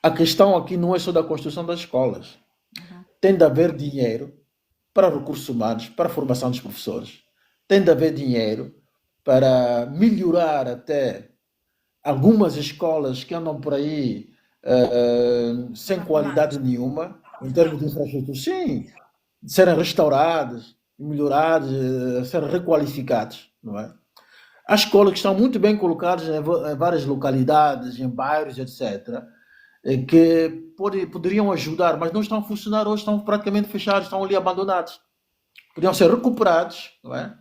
a questão aqui não é só da construção das escolas.
Uhum.
Tem de haver dinheiro para recursos humanos, para a formação dos professores. Tem de haver dinheiro para melhorar até algumas escolas que andam por aí sem
Abandonadas.
qualidade nenhuma, em termos de infraestrutura. Sim, de serem restauradas, melhoradas, serem requalificadas, não é? Há escolas que estão muito bem colocadas em várias localidades, em bairros, etc., que poderiam ajudar, mas não estão a funcionar hoje, estão praticamente fechados, estão ali abandonados. Podiam ser recuperados, não é?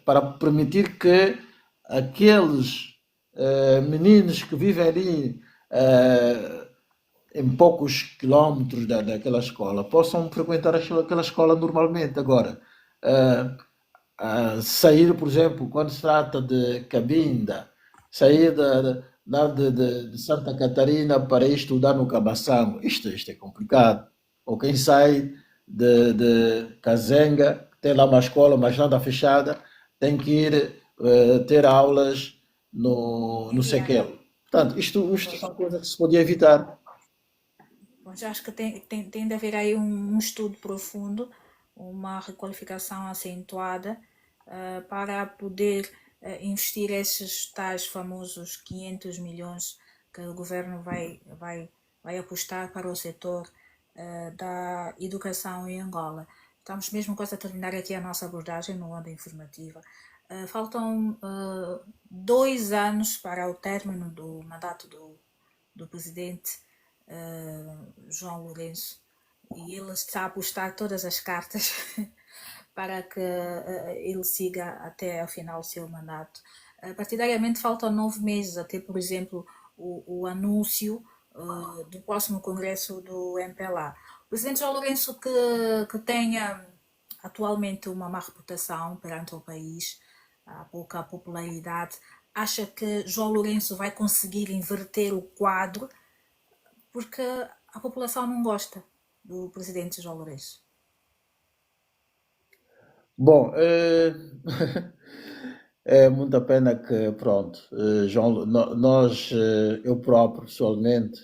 Para permitir que aqueles meninos que vivem ali em poucos quilómetros daquela escola possam frequentar aquela escola normalmente. Agora, eh, sair, por exemplo, quando se trata de Cabinda, sair de Santa Catarina para ir estudar no Cabaçango, isto é complicado. Ou quem sai de Cazenga, tem lá uma escola, mas nada fechada, tem que ir ter aulas no
Enviar.
Sequel. Portanto, isto são coisas que se podia evitar.
Bom, já acho que tem de haver aí um estudo profundo, uma requalificação acentuada, para poder investir esses tais famosos 500 milhões que o governo vai apostar para o setor da educação em Angola. Estamos mesmo quase a terminar aqui a nossa abordagem no Onda Informativa. Faltam 2 anos para o término do mandato do presidente João Lourenço, e ele está a apostar todas as cartas para que ele siga até ao final do seu mandato. Partidariamente faltam 9 meses até, por exemplo, o anúncio do próximo congresso do MPLA. O presidente João Lourenço, que tenha atualmente uma má reputação perante o país, há pouca popularidade, acha que João Lourenço vai conseguir inverter o quadro, porque a população não gosta do presidente João Lourenço.
Bom, é muita pena que, pronto, João, nós, eu próprio, pessoalmente,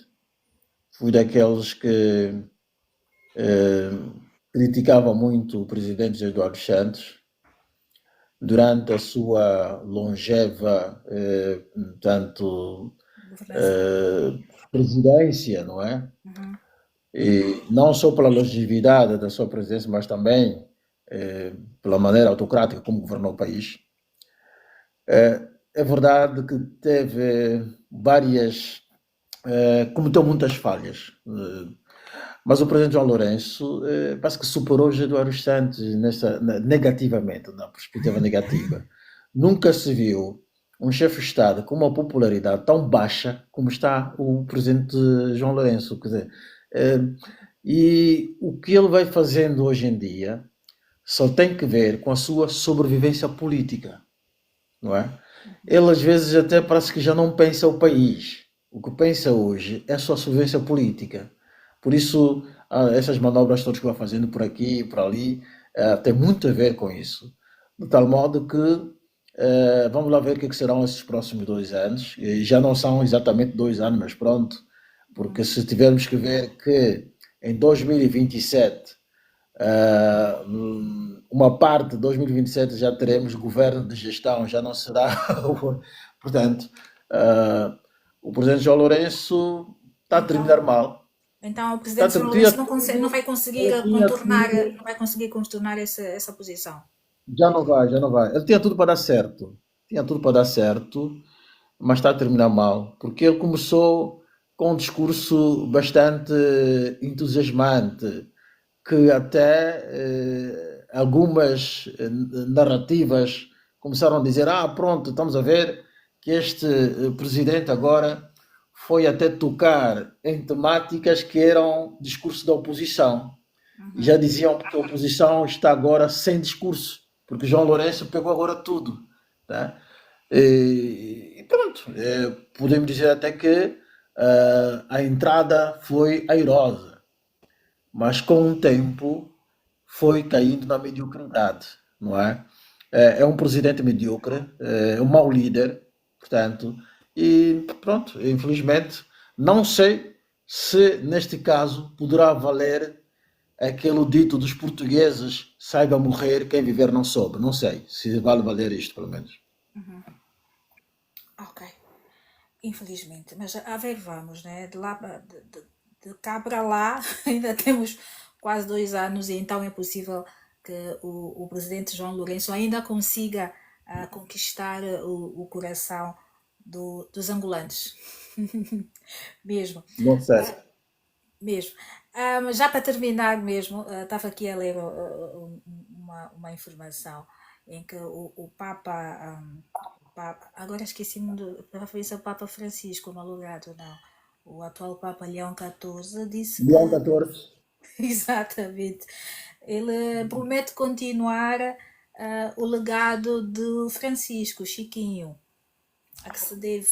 fui daqueles que eh, criticava muito o presidente Eduardo Santos durante a sua longeva, tanto,
Governação.
eh, presidência, não é?
Uhum.
E não só pela longevidade da sua presidência, mas também pela maneira autocrática como governou o país. É verdade que teve várias, cometeu muitas falhas, mas o presidente João Lourenço parece que superou os Eduardo Santos negativamente, na perspectiva negativa. Nunca se viu um chefe de Estado com uma popularidade tão baixa como está o presidente João Lourenço. Quer dizer, eh, e o que ele vai fazendo hoje em dia só tem que ver com a sua sobrevivência política, não é? Ele às vezes até parece que já não pensa o país. O que pensa hoje é a sua sobrevivência política. Por isso, essas manobras todas que vai fazendo por aqui e por ali, tem muito a ver com isso. De tal modo que vamos lá ver o que serão esses próximos 2 anos. E já não são exatamente 2 anos, mas pronto, porque se tivermos que ver que em 2027 uma parte de 2027 já teremos governo de gestão, já não será. Portanto, uh, o presidente João Lourenço está a terminar
Então,
mal.
então o
Está a
presidente João
terminar,
Lourenço não vai conseguir
tinha
contornar,
tudo,
não vai conseguir contornar essa posição.
já não vai, já não vai. Ele tinha tudo para dar certo. Tinha tudo para dar certo, mas está a terminar mal. Porque ele começou com um discurso bastante entusiasmante, que até algumas narrativas começaram a dizer: ah, pronto, estamos a ver que este presidente agora foi até tocar em temáticas que eram discurso da oposição. E já
Uhum.
diziam que a oposição está agora sem discurso, porque João Lourenço pegou agora tudo. Tá? E pronto, podemos dizer até que a entrada foi airosa, mas com o tempo foi caindo na mediocridade, não é? É um presidente medíocre, é um mau líder, portanto, e pronto, infelizmente, não sei se neste caso poderá valer aquele dito dos portugueses: saiba morrer quem viver não soube. Não sei se vale valer isto, pelo menos.
Ok. Infelizmente. Mas a ver, vamos, né? De cá para lá ainda temos quase 2 anos, e então é possível que o presidente João Lourenço ainda consiga conquistar o coração dos angolanos. Mesmo.
Não sei.
Mesmo. Mas já para terminar mesmo, estava aqui a ler uma informação em que o Papa, agora esqueci-me para ver se é o Papa Francisco, no lugar ou não, o atual Papa Leão XIV disse
Leão
que,
14.
exatamente, ele promete continuar o legado do Francisco, Chiquinho, a que se deve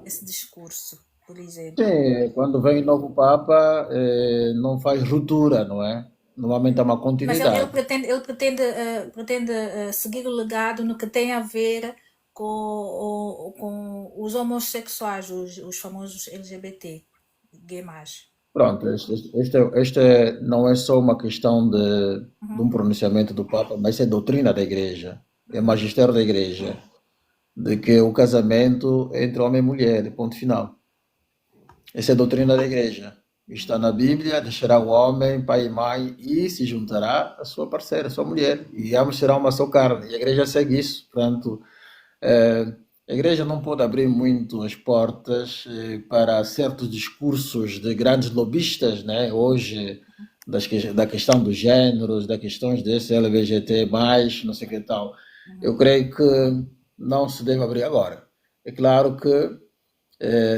esse discurso, por exemplo.
Sim, quando vem o novo Papa, não faz ruptura, não é? Normalmente é uma
Mas ele
continuidade.
pretende seguir o legado no que tem a ver com os homossexuais, os famosos LGBT, gay mais.
Pronto, este não é só uma questão de um pronunciamento do Papa, mas é doutrina da Igreja, é magistério da Igreja, de que o casamento é entre homem e mulher, ponto final. Essa é a doutrina da Igreja. Está na Bíblia, deixará o homem, pai e mãe, e se juntará a sua parceira, a sua mulher, e ambos serão uma só carne. E a Igreja segue isso. Portanto, a Igreja não pode abrir muito as portas para certos discursos de grandes lobistas, né? Hoje, da questão dos gêneros, da questão desse LGBT+, não sei o que tal. Eu creio que não se deve abrir agora. É claro que,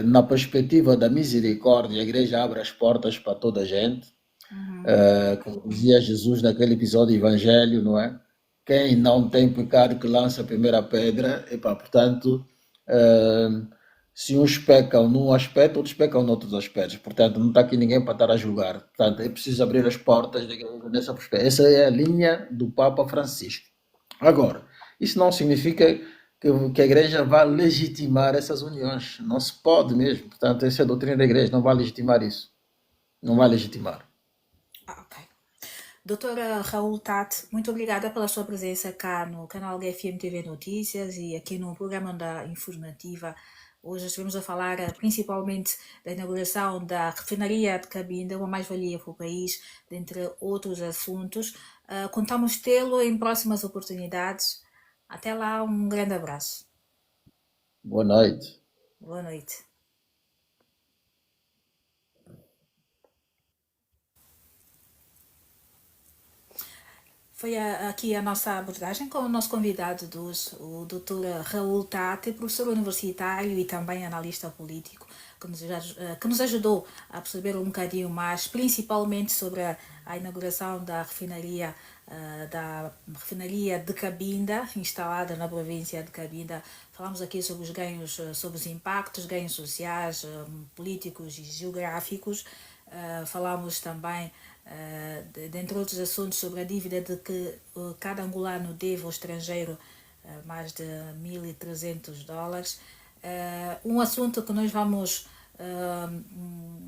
na perspectiva da misericórdia, a Igreja abre as portas para toda a gente,
Uhum.
como dizia Jesus naquele episódio do Evangelho, não é? Quem não tem pecado que lança a primeira pedra, epá, portanto, eh, se uns pecam num aspecto, outros pecam noutros aspectos. Portanto, não está aqui ninguém para estar a julgar. Portanto, é preciso abrir as portas da igreja nessa perspectiva. Essa é a linha do Papa Francisco. Agora, isso não significa que a igreja vá legitimar essas uniões. Não se pode mesmo. Portanto, essa é a doutrina da igreja, não vai legitimar isso. Não vai legitimar.
Ok. Doutora Raul Tate, muito obrigada pela sua presença cá no canal GFM TV Notícias e aqui no programa da Informativa. Hoje estivemos a falar principalmente da inauguração da refinaria de Cabinda, uma mais-valia para o país, dentre outros assuntos. Contamos tê-lo em próximas oportunidades. Até lá, um grande abraço.
Boa noite.
Boa noite. Foi aqui a nossa abordagem com o nosso convidado de hoje, o Dr. Raul Tate, professor universitário e também analista político, que nos ajudou a perceber um bocadinho mais, principalmente sobre a inauguração da refinaria de Cabinda, instalada na província de Cabinda. Falamos aqui sobre os ganhos, sobre os impactos, ganhos sociais, políticos e geográficos. Falamos também, dentre outros assuntos, sobre a dívida de que cada angolano deve ao estrangeiro, mais de US$ 1.300. Um assunto que nós vamos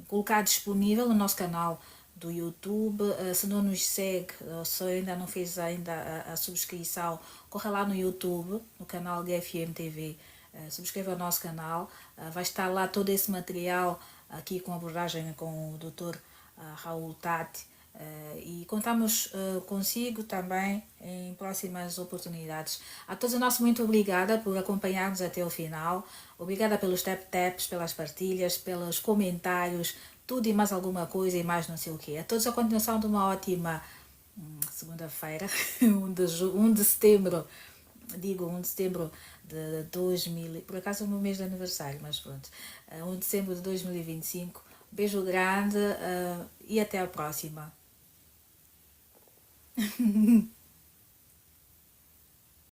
colocar disponível no nosso canal do YouTube. Se não nos segue, se ainda não fez ainda a subscrição, corra lá no YouTube, no canal GFM TV, subscreva o nosso canal, vai estar lá todo esse material aqui com abordagem com o Dr. Raul Tate. E contamos consigo também em próximas oportunidades. A todos nós, muito obrigada por acompanharmos até o final. Obrigada pelos tap-taps, pelas partilhas, pelos comentários, tudo e mais alguma coisa e mais não sei o quê. A todos a continuação de uma ótima segunda-feira, 1 de setembro, digo 1 de setembro de 2000, por acaso é o meu mês de aniversário, mas pronto, 1 de setembro de 2025. Beijo grande e até a próxima.